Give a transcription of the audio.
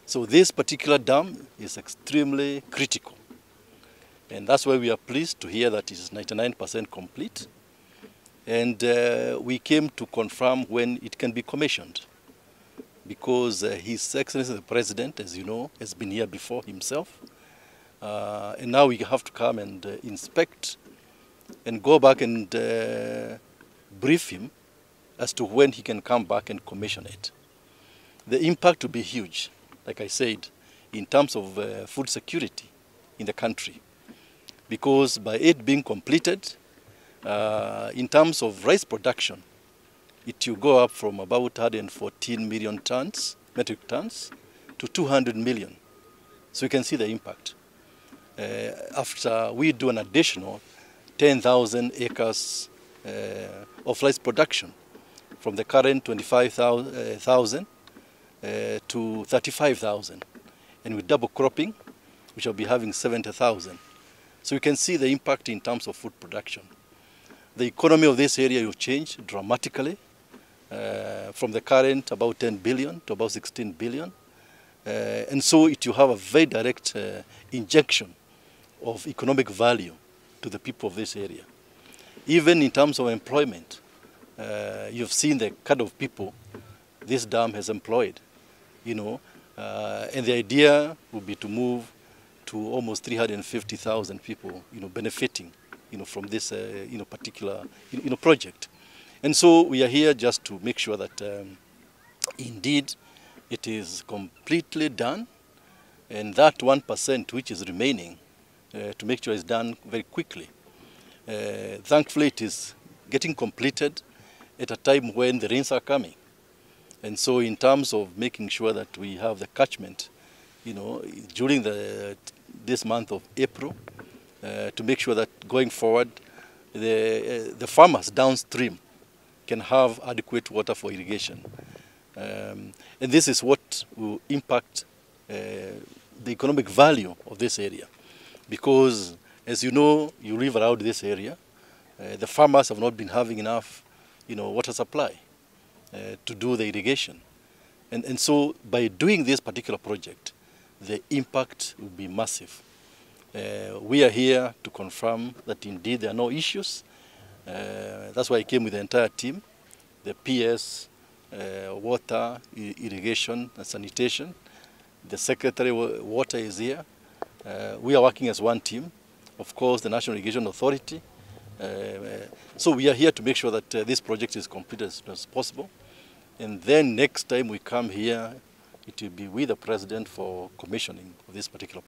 So this particular dam is extremely critical. And that's why we are pleased to hear that it is 99% complete. And we came to confirm when it can be commissioned, because His Excellency the President, as you know, has been here before himself. And now we have to come and inspect and go back and brief him as to when he can come back and commission it. The impact will be huge, like I said, in terms of food security in the country. Because by it being completed, in terms of rice production, it will go up from about 114 million tons, metric tons, to 200 million. So you can see the impact. After we do an additional 10,000 acres of rice production, from the current 25,000 to 35,000. And with double cropping, we shall be having 70,000. So you can see the impact in terms of food production. The economy of this area will change dramatically from the current about 10 billion to about 16 billion. And so it will have a very direct injection of economic value to the people of this area. Even in terms of employment, you've seen the kind of people this dam has employed, and the idea would be to move to almost 350,000 people, benefiting, from this, particular, project. And so we are here just to make sure that indeed it is completely done, and that 1% which is remaining, to make sure it's done very quickly. Thankfully, it is getting completed at a time when the rains are coming. And so in terms of making sure that we have the catchment, during this month of April, to make sure that going forward, the farmers downstream can have adequate water for irrigation. And this is what will impact the economic value of this area. Because, as you know, you live around this area, the farmers have not been having enough, water supply to do the irrigation. And so by doing this particular project, the impact will be massive. We are here to confirm that indeed there are no issues. That's why I came with the entire team, the PS, water, irrigation, and sanitation. The Secretary Water is here. We are working as one team. Of course, the National Irrigation Authority. So we are here to make sure that this project is completed as soon as possible. And then next time we come here, it will be with the President for commissioning of this particular project.